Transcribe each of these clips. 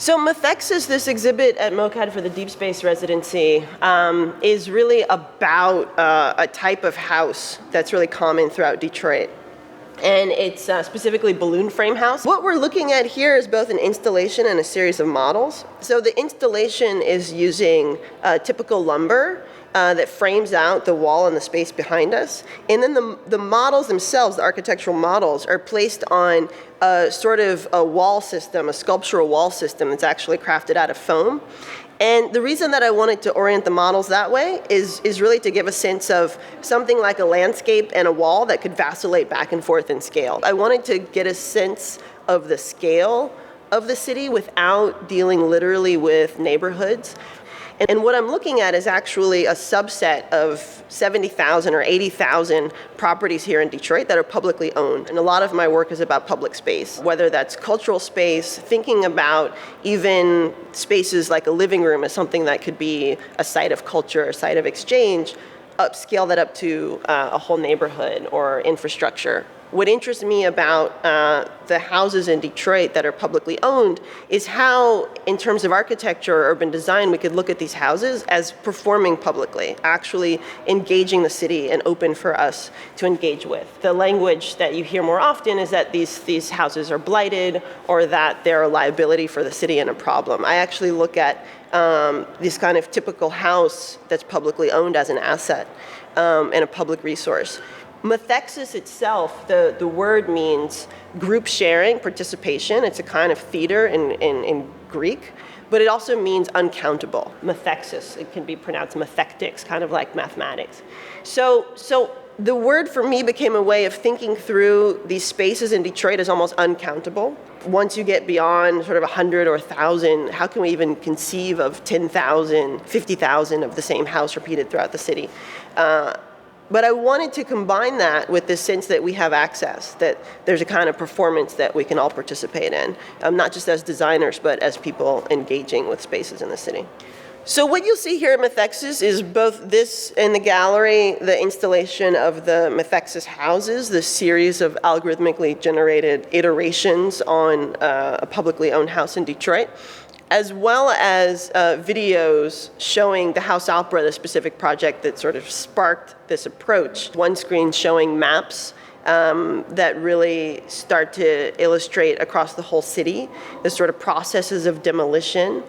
So Methexis, this exhibit at MOCAD for the Deep Space Residency, is really about a type of house that's really common throughout Detroit. And it's specifically balloon frame house. What we're looking at here is both an installation and a series of models. So the installation is using typical lumber that frames out the wall and the space behind us. And then the models themselves, the architectural models, are placed on a sort of a wall system, a sculptural wall system that's actually crafted out of foam. And the reason that I wanted to orient the models that way is really to give a sense of something like a landscape and a wall that could vacillate back and forth in scale. I wanted to get a sense of the scale of the city without dealing literally with neighborhoods. And what I'm looking at is actually a subset of 70,000 or 80,000 properties here in Detroit that are publicly owned. And a lot of my work is about public space, whether that's cultural space, thinking about even spaces like a living room as something that could be a site of culture, a site of exchange, upscale that up to a whole neighborhood or infrastructure. What interests me about the houses in Detroit that are publicly owned is how, in terms of architecture or urban design, we could look at these houses as performing publicly, actually engaging the city and open for us to engage with. The language that you hear more often is that these houses are blighted or that they're a liability for the city and a problem. I actually look at this kind of typical house that's publicly owned as an asset and a public resource. Methexis itself, the word means group sharing, participation. It's a kind of theater in Greek, but it also means uncountable. Methexis, it can be pronounced methectics, kind of like mathematics. So the word for me became a way of thinking through these spaces in Detroit as almost uncountable. Once you get beyond sort of 100 or 1,000, how can we even conceive of 10,000, 50,000 of the same house repeated throughout the city? But I wanted to combine that with this sense that we have access, that there's a kind of performance that we can all participate in, not just as designers, but as people engaging with spaces in the city. So what you'll see here at Methexis is both this in the gallery, the installation of the Methexis houses, the series of algorithmically generated iterations on a publicly owned house in Detroit, as well as videos showing the House Opera, the specific project that sort of sparked this approach. One screen showing maps that really start to illustrate across the whole city the sort of processes of demolition.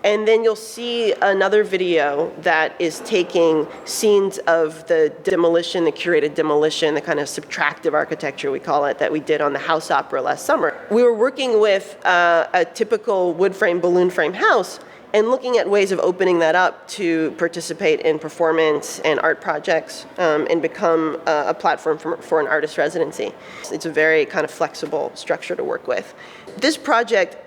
And then you'll see another video that is taking scenes of the demolition, the curated demolition, the kind of subtractive architecture, we call it, that we did on the House Opera last summer. We were working with a typical wood frame, balloon frame house and looking at ways of opening that up to participate in performance and art projects and become a platform for an artist residency. It's a very kind of flexible structure to work with. This project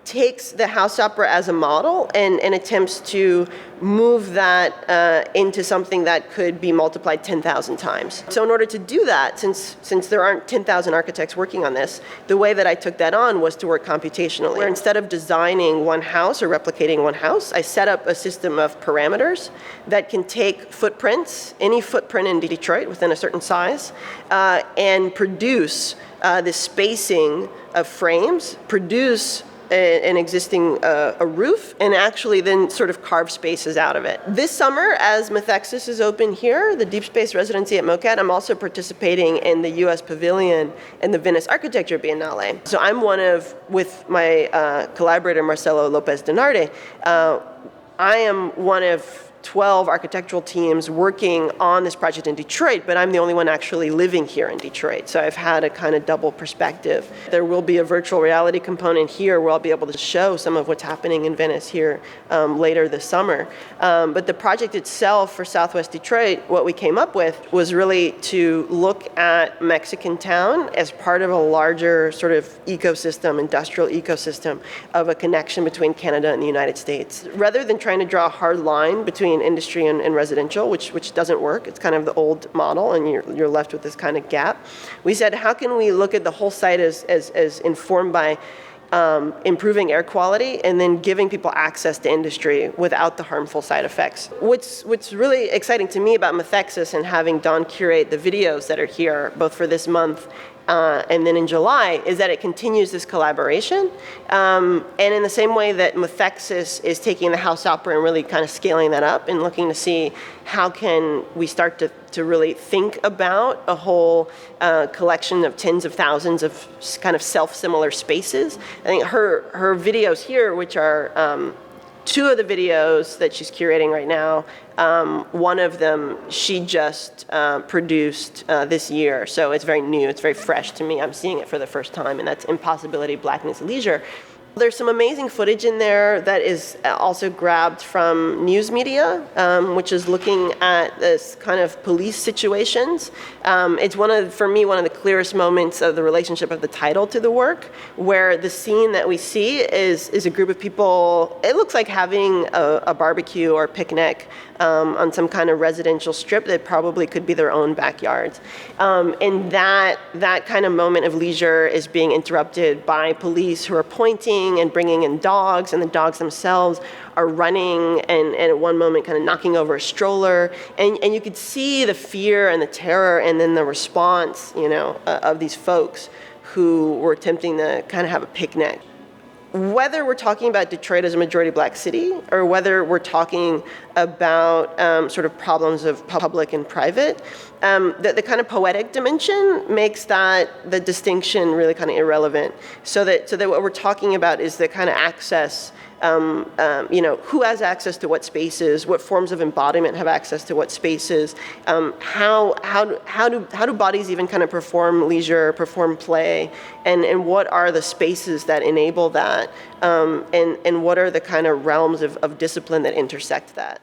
takes the House Opera as a model and attempts to move that into something that could be multiplied 10,000 times. So in order to do that, since there aren't 10,000 architects working on this, the way that I took that on was to work computationally, where instead of designing one house or replicating one house, I set up a system of parameters that can take footprints, any footprint in Detroit within a certain size, and produce the spacing of frames, produce an existing a roof, and actually then sort of carve spaces out of it. This summer, as Methexis is open here, the Deep Space Residency at MOCAD, I'm also participating in the U.S. Pavilion and the Venice Architecture Biennale. So I'm with my collaborator, Marcelo Lopez Denarde, I am one of 12 architectural teams working on this project in Detroit, but I'm the only one actually living here in Detroit. So I've had a kind of double perspective. There will be a virtual reality component here where I'll be able to show some of what's happening in Venice here later this summer. But the project itself for Southwest Detroit, what we came up with was really to look at Mexican Town as part of a larger sort of ecosystem, industrial ecosystem of a connection between Canada and the United States. Rather than trying to draw a hard line between industry and residential, which doesn't work. It's kind of the old model, and you're left with this kind of gap. We said, how can we look at the whole site as informed by improving air quality and then giving people access to industry without the harmful side effects. What's really exciting to me about Methexis and having Dawn curate the videos that are here, both for this month and then in July, is that it continues this collaboration. And in the same way that Methexis is taking the house opera and really kind of scaling that up and looking to see how can we start to really think about a whole collection of tens of thousands of kind of self-similar spaces. I think her videos here, which are two of the videos that she's curating right now, one of them she just produced this year, so it's very new, it's very fresh to me. I'm seeing it for the first time, and that's Impossibility, Blackness, Leisure. There's some amazing footage in there that is also grabbed from news media, which is looking at this kind of police situations. It's for me, one of the clearest moments of the relationship of the title to the work, where the scene that we see is a group of people, it looks like having a barbecue or picnic on some kind of residential strip that probably could be their own backyards. And that kind of moment of leisure is being interrupted by police who are pointing and bringing in dogs, and the dogs themselves are running and at one moment kind of knocking over a stroller. And you could see the fear and the terror and then the response, of these folks who were attempting to kind of have a picnic. Whether we're talking about Detroit as a majority black city, or whether we're talking about sort of problems of public and private, the kind of poetic dimension makes the distinction really kind of irrelevant. So that what we're talking about is the kind of access, who has access to what spaces, what forms of embodiment have access to what spaces, how do bodies even kind of perform leisure, perform play, and what are the spaces that enable that, and what are the kind of realms of discipline that intersect that.